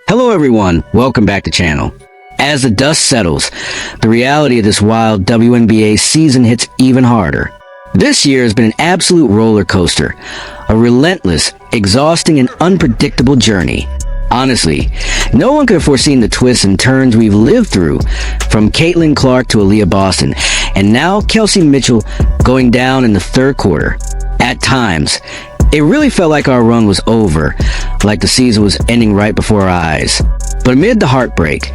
Hello everyone, welcome back to the channel. As the dust settles, the reality of this wild WNBA season hits even harder. This year has been an absolute roller coaster, a relentless, exhausting, and unpredictable journey. Honestly, no one could have foreseen the twists and turns we've lived through, from Caitlin Clark to Aaliyah Boston, and now Kelsey Mitchell going down in the third quarter. At times, it really felt like our run was over, like the season was ending right before our eyes. But amid the heartbreak,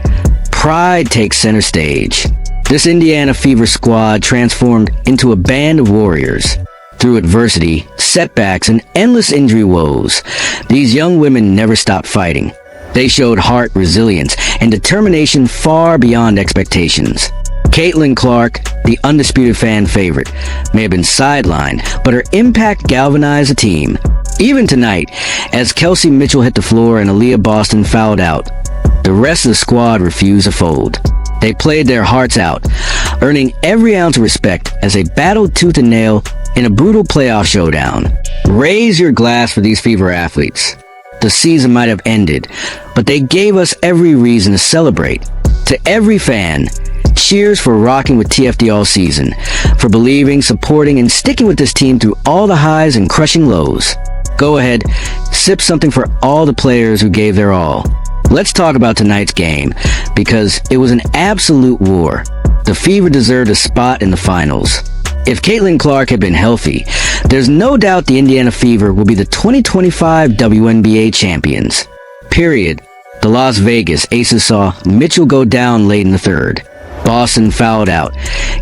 pride takes center stage. This Indiana Fever squad transformed into a band of warriors. Through adversity, setbacks, and endless injury woes, these young women never stopped fighting. They showed heart, resilience, and determination far beyond expectations. Caitlin Clark, the undisputed fan favorite, may have been sidelined, but her impact galvanized the team. Even tonight, as Kelsey Mitchell hit the floor and Aaliyah Boston fouled out, the rest of the squad refused to fold. They played their hearts out, earning every ounce of respect as they battled tooth and nail in a brutal playoff showdown. Raise your glass for these Fever athletes. The season might have ended, but they gave us every reason to celebrate. To every fan, cheers for rocking with TFD all season, for believing, supporting, and sticking with this team through all the highs and crushing lows. Go ahead, sip something for all the players who gave their all. Let's talk about tonight's game, because it was an absolute war. The Fever deserved a spot in the finals. If Caitlin Clark had been healthy, there's no doubt the Indiana Fever will be the 2025 WNBA champions. Period. The Las Vegas Aces saw Mitchell go down late in the third. Boston fouled out,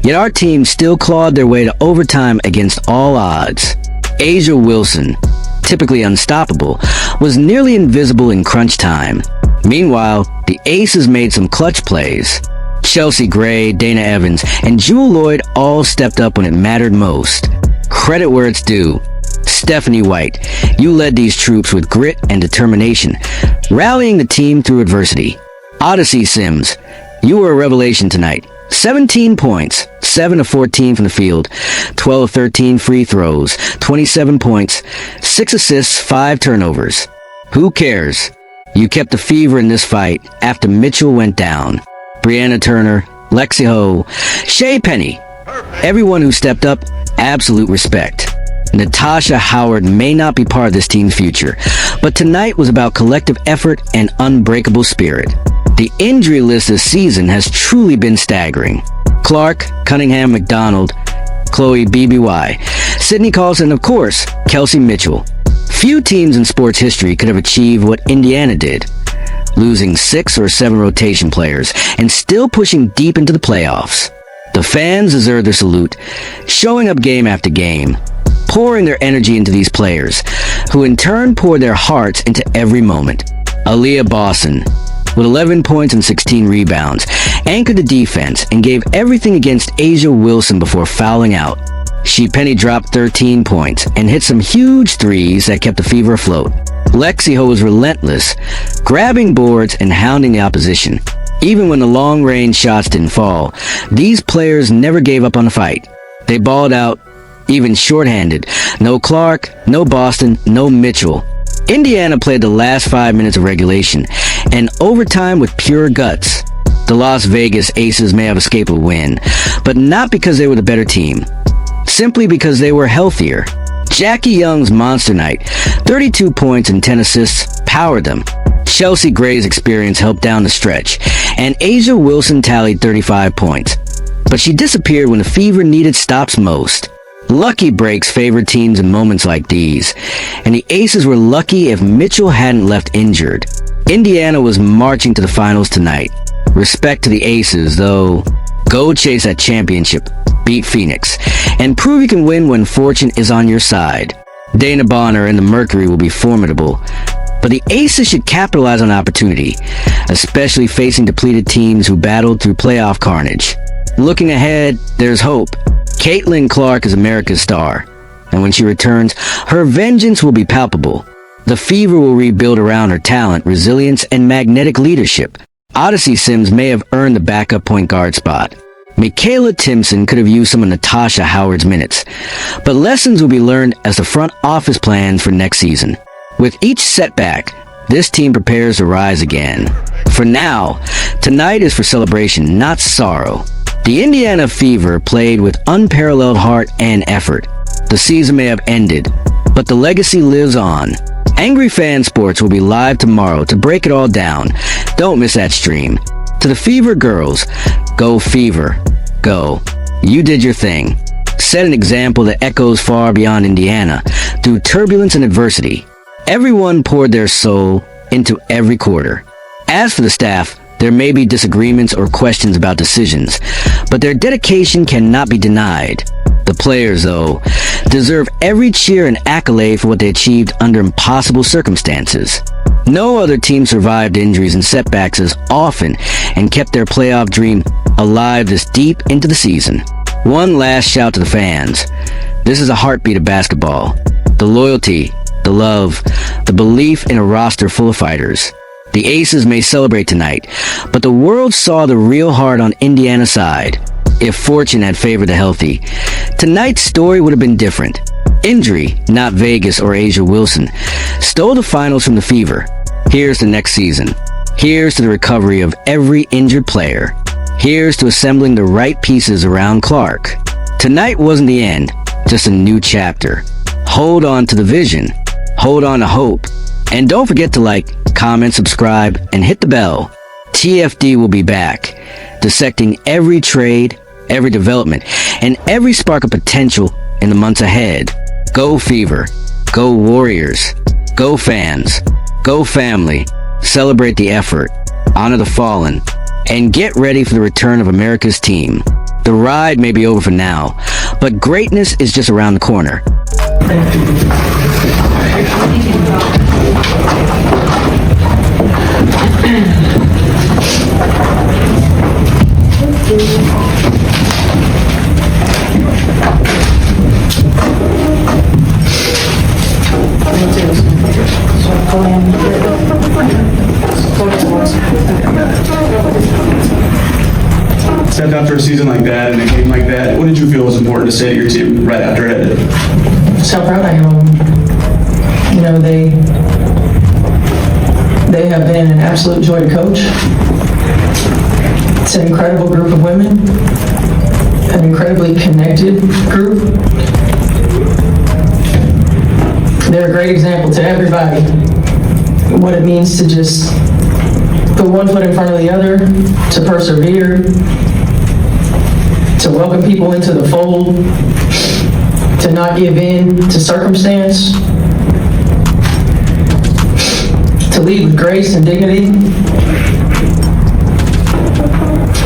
yet our team still clawed their way to overtime against all odds. A'ja Wilson, typically unstoppable, was nearly invisible in crunch time. Meanwhile, the Aces made some clutch plays. Chelsea Gray, Dana Evans, and Jewel Lloyd all stepped up when it mattered most. Credit where it's due. Stephanie White, you led these troops with grit and determination, rallying the team through adversity. Odyssey Sims, you were a revelation tonight. 17 points, 7 of 14 from the field, 12 of 13 free throws, 27 points, 6 assists, 5 turnovers. Who cares? You kept the Fever in this fight after Mitchell went down. Brianna Turner, Lexi Ho, Shea Penny, everyone who stepped up, absolute respect. Natasha Howard may not be part of this team's future, but tonight was about collective effort and unbreakable spirit. The injury list this season has truly been staggering. Clark, Cunningham, McDonald, Chloe BBY, Sydney Carlson, and of course, Kelsey Mitchell. Few teams in sports history could have achieved what Indiana did, losing 6 or 7 rotation players and still pushing deep into the playoffs. The fans deserve their salute, showing up game after game, pouring their energy into these players, who in turn pour their hearts into every moment. Aaliyah Boston, with 11 points and 16 rebounds, anchored the defense and gave everything against A'ja Wilson before fouling out. Shea Penny dropped 13 points and hit some huge threes that kept the Fever afloat. Lexi Ho was relentless, grabbing boards and hounding the opposition. Even when the long-range shots didn't fall, these players never gave up on the fight. They balled out, even shorthanded. No Clark, no Boston, no Mitchell. Indiana played the last 5 minutes of regulation and overtime with pure guts. The Las Vegas Aces may have escaped a win, but not because they were the better team. Simply because they were healthier. Jackie Young's monster night, 32 points and 10 assists, powered them. Chelsea Gray's experience helped down the stretch, and A'ja Wilson tallied 35 points. But she disappeared when the Fever needed stops most. Lucky breaks favored teams in moments like these, and the Aces were lucky if Mitchell hadn't left injured. Indiana was marching to the finals tonight. Respect to the Aces, though. Go chase that championship, beat Phoenix, and prove you can win when fortune is on your side. Dana Bonner and the Mercury will be formidable, but the Aces should capitalize on opportunity, especially facing depleted teams who battled through playoff carnage. Looking ahead, there's hope. Caitlin Clark is America's star, and when she returns, her vengeance will be palpable. The Fever will rebuild around her talent, resilience, and magnetic leadership. Odyssey Sims may have earned the backup point guard spot. Michaela Timpson could have used some of Natasha Howard's minutes, but lessons will be learned as the front office plans for next season. With each setback, this team prepares to rise again. For now, tonight is for celebration, not sorrow. The Indiana Fever played with unparalleled heart and effort. The season may have ended, but the legacy lives on. Angry Fan Sports will be live tomorrow to break it all down. Don't miss that stream. To the Fever girls, go Fever, go. You did your thing. Set an example that echoes far beyond Indiana through turbulence and adversity. Everyone poured their soul into every quarter. As for the staff, there may be disagreements or questions about decisions, but their dedication cannot be denied. The players, though, deserve every cheer and accolade for what they achieved under impossible circumstances. No other team survived injuries and setbacks as often and kept their playoff dream alive this deep into the season. One last shout to the fans. This is a heartbeat of basketball. The loyalty, the love, the belief in a roster full of fighters. The Aces may celebrate tonight, but the world saw the real heart on Indiana's side. If fortune had favored the healthy, tonight's story would have been different. Injury, not Vegas or Asia Wilson, stole the finals from the Fever. Here's to next season. Here's to the recovery of every injured player. Here's to assembling the right pieces around Clark. Tonight wasn't the end, just a new chapter. Hold on to the vision. Hold on to hope. And don't forget to like, comment, subscribe, and hit the bell. TFD will be back, dissecting every trade, every development, and every spark of potential in the months ahead. Go Fever. Go Warriors. Go fans. Go family. Celebrate the effort. Honor the fallen. And get ready for the return of America's team. The ride may be over for now, but greatness is just around the corner. Stepped after a season like that and a game like that, what did you feel was important to say to your team right after it ended? So proud I am. You know, they have been an absolute joy to coach. It's an incredible group of women, an incredibly connected group. They're a great example to everybody what it means to just put one foot in front of the other, to persevere, to welcome people into the fold, to not give in to circumstance, to lead with grace and dignity,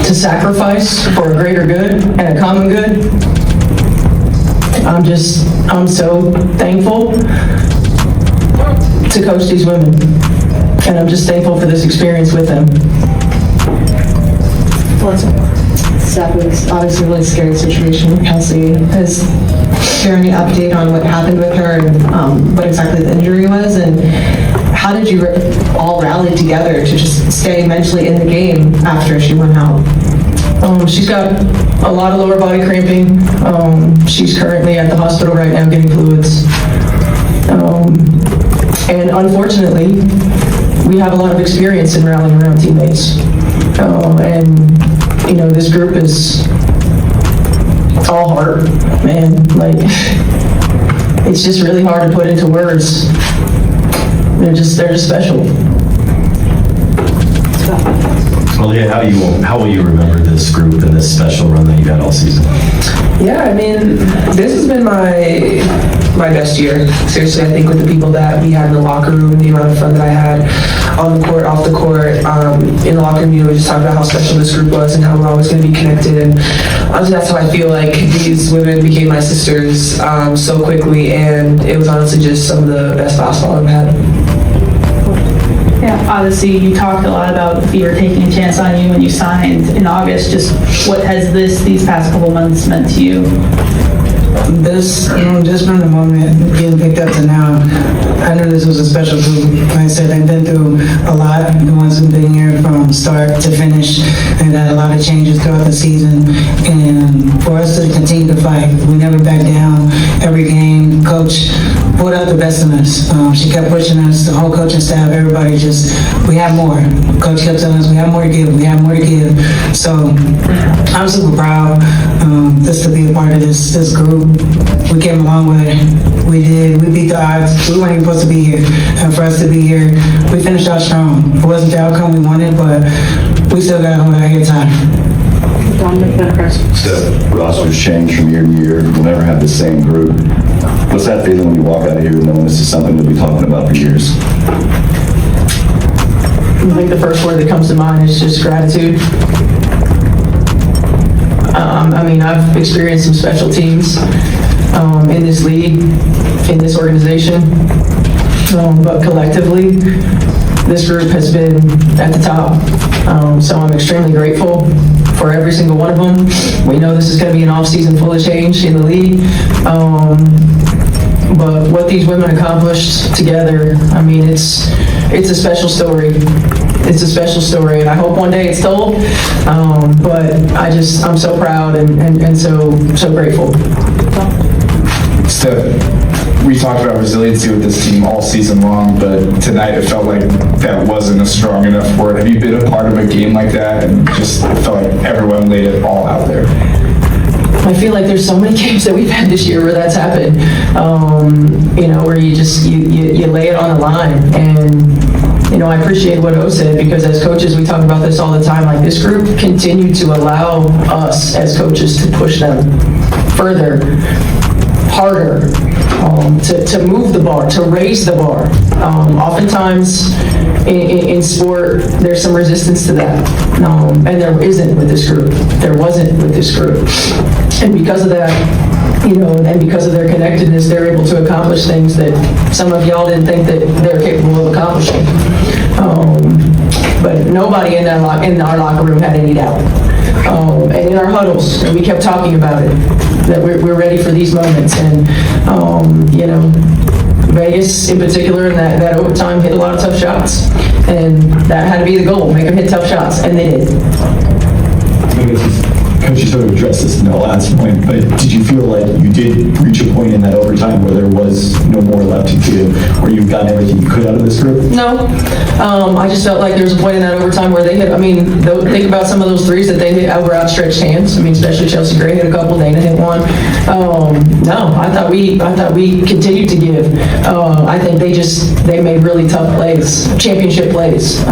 to sacrifice for a greater good and a common good. I'm so thankful to coach these women, and I'm just thankful for this experience with them. It's obviously a really scary situation. Kelsey, is there any update on what happened with her and what exactly the injury was? And how did you all rally together to just stay mentally in the game after she went out? She's got a lot of lower body cramping. She's currently at the hospital right now getting fluids. And unfortunately, we have a lot of experience in rallying around teammates. And, you know, this group is all heart, man. Like, it's just really hard to put into words. They're just special. Aaliyah, how will you remember this group and this special run that you had all season? Yeah, I mean, this has been my best year. Seriously, I think with the people that we had in the locker room and the amount of fun that I had on the court, off the court, in the locker room, you know, we just talked about how special this group was and how we're always going to be connected. And honestly, that's how I feel like these women became my sisters so quickly, and it was honestly just some of the best basketball I've had. Yeah, obviously you talked a lot about the Fever taking a chance on you when you signed in August. Just what has these past couple months meant to you? Just from the moment getting picked up to now, I knew this was a special group. Like I said, they've been through a lot. The ones who've been here from start to finish, and had a lot of changes throughout the season. And for us to continue to fight, we never back down. Every game, coach pulled out the best in us. She kept pushing us, the whole coaching staff, everybody just, we have more. Coach kept telling us, we have more to give, we have more to give. So I'm super proud just to be a part of this group. We came a long way. We beat the odds. We weren't even supposed to be here. And for us to be here, we finished out strong. It wasn't the outcome we wanted, but we still got to hold our heads high. The rosters change from year to year. We'll never have the same group. What's that feeling when you walk out of here knowing this is something we'll be talking about for years? I think the first word that comes to mind is just gratitude. I mean, I've experienced some special teams in this league, in this organization, but collectively, this group has been at the top. So I'm extremely grateful for every single one of them. We know this is going to be an off-season full of change in the league. But what these women accomplished together, I mean, it's a special story. It's a special story, and I hope one day it's told. But I'm so proud and so grateful. Steph, we talked about resiliency with this team all season long, but tonight it felt like that wasn't a strong enough word. Have you been a part of a game like that and just felt like everyone laid it all out there? I feel like there's so many games that we've had this year where that's happened, where you just, you lay it on the line. And, I appreciate what O said, because as coaches, we talk about this all the time. Like, this group continued to allow us as coaches to push them further, harder, to move the bar, to raise the bar. Oftentimes in sport, there's some resistance to that, and there isn't with this group. There wasn't with this group. And because of that, and because of their connectedness, they're able to accomplish things that some of y'all didn't think that they're capable of accomplishing. But nobody in our locker room had any doubt. And in our huddles, and we kept talking about it, that we're ready for these moments. And, Vegas in particular in that overtime hit a lot of tough shots. And that had to be the goal, make them hit tough shots, and they did. Coach, you sort of addressed this in the last point, but did you feel like you did reach a point in that overtime where there was no more left to give, where you've gotten everything you could out of this group? No. I just felt like there was a point in that overtime where they hit, think about some of those threes that they hit over outstretched hands. Especially Chelsea Gray hit a couple, Dana hit one. No, I thought we continued to give. I think they made really tough plays, championship plays.